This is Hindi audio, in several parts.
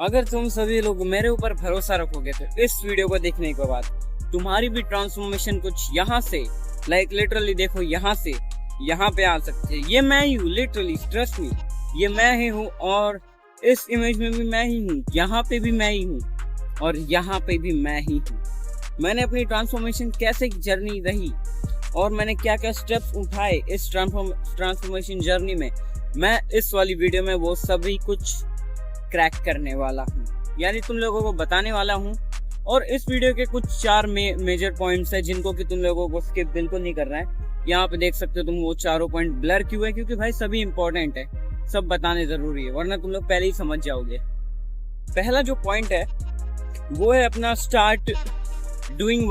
अगर तुम सभी लोग मेरे ऊपर भरोसा रखोगे तो इस वीडियो को देखने के बाद तुम्हारी भी ट्रांसफॉर्मेशन कुछ यहाँ से लिटरली देखो यहाँ से यहाँ पे आ सकती है। ये मैं ही हूँ, लिटरली ट्रस्ट मी, ये मैं ही हूँ। और इस इमेज में भी मैं ही हूँ, यहाँ पे भी मैं ही हूँ और यहाँ पे भी मैं ही हूँ। मैंने अपनी ट्रांसफॉर्मेशन कैसे जर्नी रही और मैंने क्या क्या स्टेप्स उठाए इस ट्रांसफॉर्मेशन जर्नी में, मैं इस वाली वीडियो में वो सभी कुछ क्रैक करने वाला हूँ, यानी तुम लोगों को बताने वाला हूँ। और इस वीडियो के कुछ चार मेजर पॉइंट्स है जिनको कि तुम लोगों को स्किप बिल्कुल नहीं करना है। यहाँ पे देख सकते हो तुम, वो चारों पॉइंट ब्लर क्यों है, क्योंकि भाई सभी इंपॉर्टेंट है, सब बताने जरूरी है, वरना तुम लोग पहले ही समझ जाओगे। पहला जो पॉइंट है वो है अपना स्टार्ट डूइंग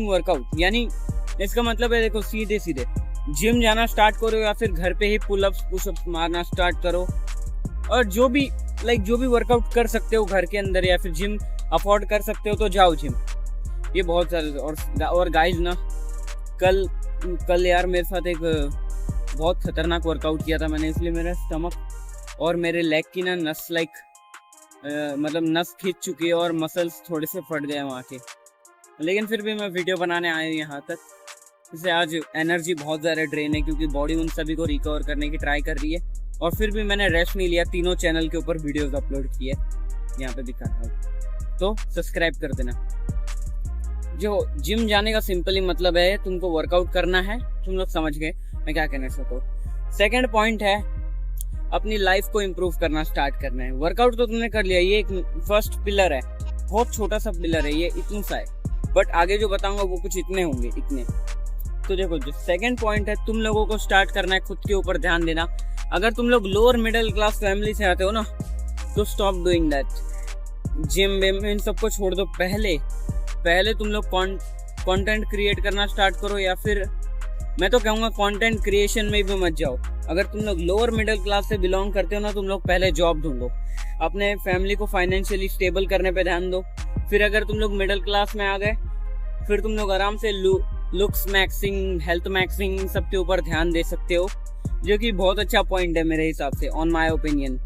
वर्कआउट। यानी इसका मतलब है, देखो सीधे सीधे जिम जाना स्टार्ट करो या फिर घर पे ही पुलअप्स पुशअप्स मारना स्टार्ट करो। और जो भी वर्कआउट कर सकते हो घर के अंदर या फिर जिम अफोर्ड कर सकते हो तो जाओ जिम। ये बहुत सारे और गाइस ना, कल यार मेरे साथ एक बहुत खतरनाक वर्कआउट किया था मैंने, इसलिए मेरा स्टमक और मेरे लेग की ना नस नस खींच चुकी है और मसल्स थोड़े से फट गए वहाँ के। लेकिन फिर भी मैं वीडियो बनाने आया हूँ यहाँ तक। इससे आज एनर्जी बहुत ज़्यादा ड्रेन है क्योंकि बॉडी उन सभी को रिकवर करने की ट्राई कर रही है। और फिर भी मैंने रेस्ट नहीं लिया, तीनों चैनल के ऊपर वीडियोस अपलोड किए, यहाँ पे दिखा रहा हूँ, तो सब्सक्राइब कर देना। जो जिम जाने का सिंपली मतलब है तुमको वर्कआउट करना है, तुम लोग समझ गए मैं क्या कहना चाहता हूँ। सेकेंड पॉइंट है अपनी लाइफ को इम्प्रूव करना स्टार्ट करना है। वर्कआउट तो तुमने कर लिया, ये एक फर्स्ट पिलर है, बहुत छोटा सा पिलर है, ये इतना सा है, बट आगे जो बताऊंगा वो कुछ इतने होंगे इतने। तो देखो जो सेकेंड पॉइंट है, तुम लोगों को स्टार्ट करना है खुद के ऊपर ध्यान देना। अगर तुम लोग लोअर मिडिल क्लास फैमिली से आते हो ना, तो स्टॉप डूइंग दैट। जिम विम इन सबको छोड़ दो। पहले तुम लोग कंटेंट क्रिएट करना स्टार्ट करो, या फिर मैं तो कहूँगा कंटेंट क्रिएशन में भी मत जाओ। अगर तुम लोग लोअर मिडिल क्लास से बिलोंग करते हो ना, तुम लोग पहले जॉब ढूंढो, अपने फैमिली को फाइनेंशियली स्टेबल करने पे ध्यान दो। फिर अगर तुम लोग मिडिल क्लास में आ गए, फिर तुम लोग आराम से लुक्स मैक्सिंग, हेल्थ मैक्सिंग सबके ऊपर ध्यान दे सकते हो, जो कि बहुत अच्छा पॉइंट है मेरे हिसाब से, ऑन माय ओपिनियन।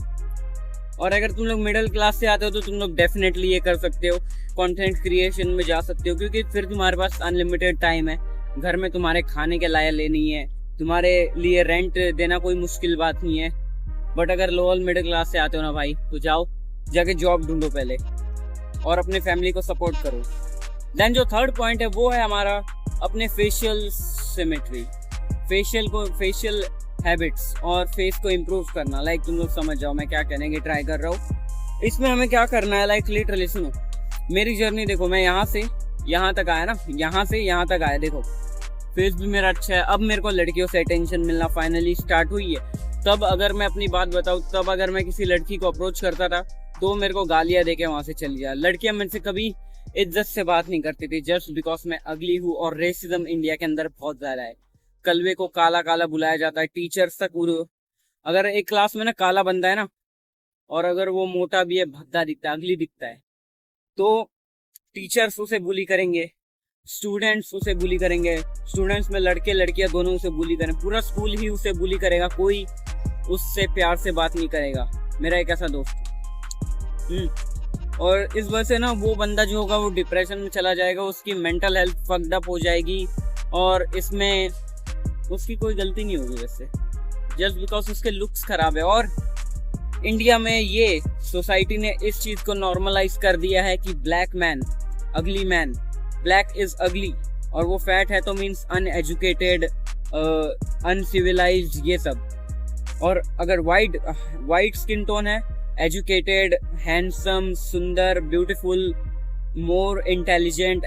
और अगर तुम लोग मिडिल क्लास से आते हो तो तुम लोग डेफिनेटली ये कर सकते हो, कंटेंट क्रिएशन में जा सकते हो, क्योंकि फिर तुम्हारे पास अनलिमिटेड टाइम है, घर में तुम्हारे खाने के लाया लेनी है, तुम्हारे लिए रेंट देना कोई मुश्किल बात नहीं है। बट अगर लोअर मिडिल क्लास से आते हो ना भाई, तो जाओ जाके जॉब ढूंढो पहले और अपने फैमिली को सपोर्ट करो। देन जो थर्ड पॉइंट है वो है हमारा अपने फेशियल सिमेट्री, फेशियल हैबिट्स और फेस को इम्प्रूव करना। लाइक तुम लोग समझ जाओ मैं क्या कहने की ट्राई कर रहा हूँ। इसमें हमें क्या करना है, लाइक लिटरली सुनो मेरी जर्नी। देखो मैं यहाँ से यहाँ तक आया ना, यहाँ से यहाँ तक आया, देखो फेस भी मेरा अच्छा है। अब मेरे को लड़कियों से अटेंशन मिलना फाइनली स्टार्ट हुई है। तब अगर मैं अपनी बात बताऊँ, तब अगर मैं किसी लड़की को अप्रोच करता था तो मेरे को गालियाँ देके वहाँ से चली जाए। लड़कियाँ मेरे से कभी इज्जत से बात नहीं करती थी, जस्ट बिकॉज मैं अगली हूँ। और रेसिज्म इंडिया के अंदर बहुत ज्यादा है, कलवे को काला काला बुलाया जाता है, टीचर्स तक। अगर एक क्लास में ना काला बंदा है ना, और अगर वो मोटा भी है, भद्दा दिखता है, अगली दिखता है, तो टीचर्स उसे बुली करेंगे, स्टूडेंट्स उसे बुली करेंगे, स्टूडेंट्स में लड़के लड़कियां दोनों उसे बुली करें, पूरा स्कूल ही उसे बुली करेगा, कोई उससे प्यार से बात नहीं करेगा। मेरा एक ऐसा दोस्त और इस वजह से ना वो बंदा जो होगा वो डिप्रेशन में चला जाएगा, उसकी मेंटल हेल्थ फक्ड अप हो जाएगी। और इसमें उसकी कोई गलती नहीं होगी वैसे, जस्ट बिकॉज उसके लुक्स खराब है। और इंडिया में ये सोसाइटी ने इस चीज को नॉर्मलाइज कर दिया है कि ब्लैक मैन अगली मैन, ब्लैक इज अगली, और वो फैट है तो मीन्स अनएजुकेटेड, अनसिविलाइज्ड, ये सब। और अगर वाइट स्किन टोन है, एजुकेटेड, हैंडसम, सुंदर, beautiful, more intelligent,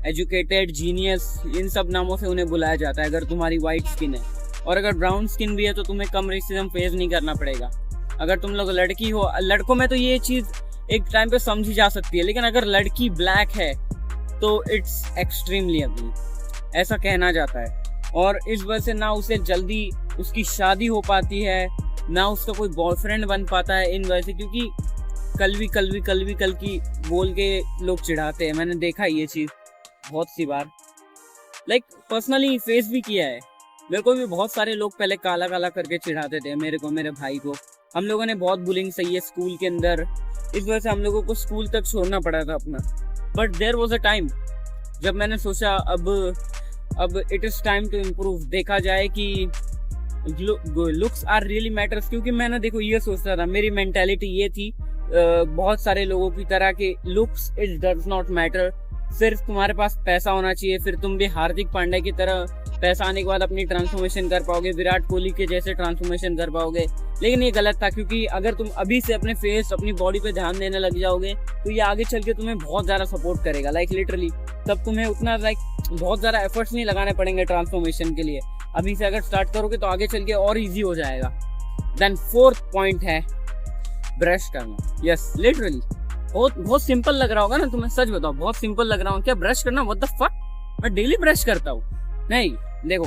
educated, genius, इन सब नामों से उन्हें बुलाया जाता है अगर तुम्हारी वाइट स्किन है। और अगर ब्राउन स्किन भी है तो तुम्हें कम रेसिज्म फेस नहीं करना पड़ेगा। अगर तुम लोग लड़की हो, लड़कों में तो ये चीज एक टाइम पे समझी जा सकती है, लेकिन अगर लड़की ब्लैक है तो इट्स एक्सट्रीमली अगली, ऐसा कहना जाता है। और इस वजह से ना उसे जल्दी उसकी शादी हो पाती है, ना उसका कोई बॉयफ्रेंड बन पाता है इन वजह से, क्योंकि कल की बोल के लोग चिढ़ाते हैं। मैंने देखा ये चीज बहुत सी बार, लाइक पर्सनली फेस भी किया है। मेरे को भी बहुत सारे लोग पहले काला काला करके चिढ़ाते थे, मेरे को, मेरे भाई को, हम लोगों ने बहुत बुलिंग सही है स्कूल के अंदर, इस वजह से हम लोगों को स्कूल तक छोड़ना पड़ा था अपना। But there was a time जब मैंने सोचा अब it is time to improve. देखा जाए कि लुक्स आर रियली मैटर्स, क्योंकि मैंने देखो ये सोचता था, मेरी मेंटालिटी ये थी बहुत सारे लोगों की तरह के, looks it does not matter, सिर्फ तुम्हारे पास पैसा होना चाहिए, फिर तुम भी हार्दिक पांड्या की तरह पैसा आने के बाद अपनी ट्रांसफॉर्मेशन कर पाओगे, विराट कोहली के जैसे ट्रांसफॉर्मेशन कर पाओगे। लेकिन ये गलत था, क्योंकि अगर तुम अभी से अपने फेस अपनी बॉडी पे ध्यान देने लग जाओगे तो ये आगे चल के तुम्हें बहुत ज़्यादा सपोर्ट करेगा, लाइक लिटरली। तब तुम्हें उतना बहुत ज़्यादा एफर्ट्स नहीं लगाने पड़ेंगे ट्रांसफॉर्मेशन के लिए। अभी से अगर स्टार्ट करोगे तो आगे चल के और ईजी हो जाएगा। देन फोर्थ पॉइंट है ब्रश करना। यस लिटरली बहुत सिंपल लग रहा होगा ना तुम्हें, सच बताओ बहुत सिंपल लग रहा हूँ क्या ब्रश करना? व्हाट द फक, मैं डेली ब्रश करता हूँ। नहीं देखो,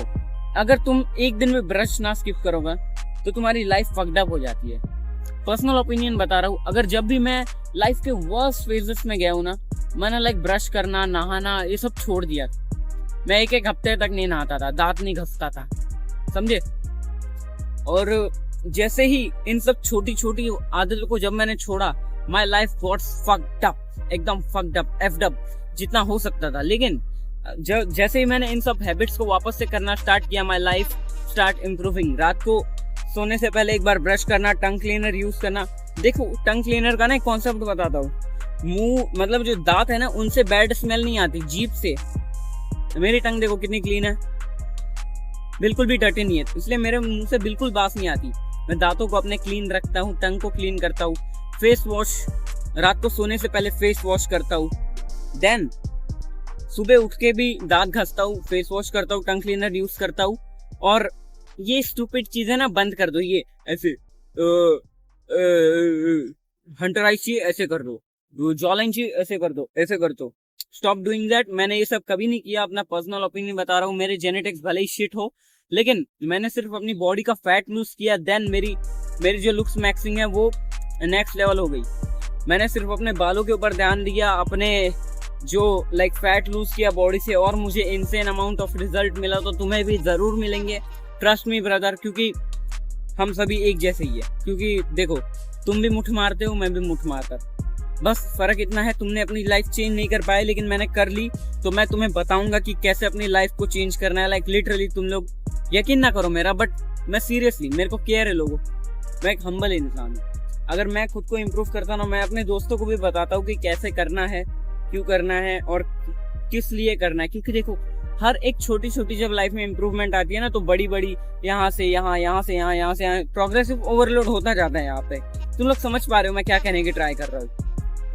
अगर तुम एक दिन में ब्रश ना स्किप करोगे तो तुम्हारी लाइफ फक्ड अप हो जाती है। पर्सनल ओपिनियन बता रहा हूँ, अगर जब भी मैं लाइफ के वर्स्ट फेजेस में गया हूँ ना, मैंने लाइक ब्रश करना, नहाना ये सब छोड़ दिया। मैं एक हफ्ते तक नहीं नहाता था, दांत नहीं घसता था, समझे। और जैसे ही इन सब छोटी छोटी आदतों को जब मैंने छोड़ा, my life got fucked up, एकदम फक्ड अप, एफ्ड अप जितना हो सकता था। लेकिन जैसे ही मैंने इन सब हैबिट्स को वापस से करना स्टार्ट किया, माई लाइफ स्टार्ट इम्प्रूविंग। रात को सोने से पहले एक बार ब्रश करना, टंग क्लीनर यूज करना। देखो टंग क्लीनर का ना एक कॉन्सेप्ट बताता हूँ, मुंह मतलब जो दांत है ना उनसे बैड स्मेल नहीं आती, जीभ से। मेरी टंग देखो कितनी क्लीन है, बिल्कुल भी डर्टी नहीं है, इसलिए मेरे मुंह से बिल्कुल बास नहीं आती। मैं दांतों को अपने क्लीन रखता हूँ, टंग को क्लीन करता हूँ, फेस वॉश रात को सोने से पहले फेस वॉश करता हूँ, देन सुबह उठ के भी दांत घसता हूँ, फेस वॉश करता हूँ, टंग क्लीनर यूज करता हूँ। और ये स्टूपिड चीजें ना बंद कर दो, ये ऐसे हंटर आइज चाहिए ऐसे कर दो, जॉ लाइन चाहिए ऐसे कर दो, ऐसे कर दो। Stop doing that. मैंने ये सब कभी नहीं किया, अपना पर्सनल ओपिनियन बता रहा हूँ। मेरे जेनेटिक्स भले ही शिट हो, लेकिन मैंने सिर्फ अपनी बॉडी का फैट लूज किया, देन मेरी जो लुक्स मैक्सिंग है वो नेक्स्ट लेवल हो गई। मैंने सिर्फ अपने बालों के ऊपर ध्यान दिया, अपने जो लाइक फैट लूज किया बॉडी से, और मुझे इनसेन अमाउंट ऑफ रिजल्ट मिला। तो तुम्हें भी जरूर मिलेंगे, ट्रस्ट मी ब्रदर, क्योंकि हम सभी एक जैसे ही है। क्योंकि देखो तुम भी मुठ मारते हो, मैं भी मुठ मारता, बस फर्क इतना है तुमने अपनी लाइफ चेंज नहीं कर पाए, लेकिन मैंने कर ली। तो मैं तुम्हें बताऊंगा कि कैसे अपनी लाइफ को चेंज करना है। लाइक लिटरली तुम लोग यकीन ना करो मेरा, बट मैं सीरियसली, मेरे को केयर है लोगों। मैं एक हम्बल इंसान हूँ। अगर मैं खुद को इम्प्रूव करता ना, मैं अपने दोस्तों को भी बताता हूँ कि कैसे करना है, क्यों करना है और किस लिए करना है। क्योंकि देखो हर एक छोटी छोटी जब लाइफ में इम्प्रूवमेंट आती है ना, तो बड़ी बड़ी यहाँ से यहाँ, यहाँ से यहाँ, यहाँ से यहाँ, प्रोग्रेसिव ओवरलोड होता जाता है। यहाँ पे तुम लोग समझ पा रहे हो मैं क्या कहने की ट्राई कर रहा हूँ।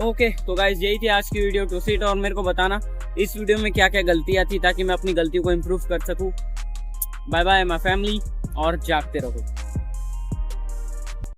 ओके तो गाइज यही थी आज की वीडियो टू सीट, और मेरे को बताना इस वीडियो में क्या क्या गलतियाँ थी, ताकि मैं अपनी गलतियों को इम्प्रूव कर सकूँ। बाय बाय माय फैमिली, और जागते रहो।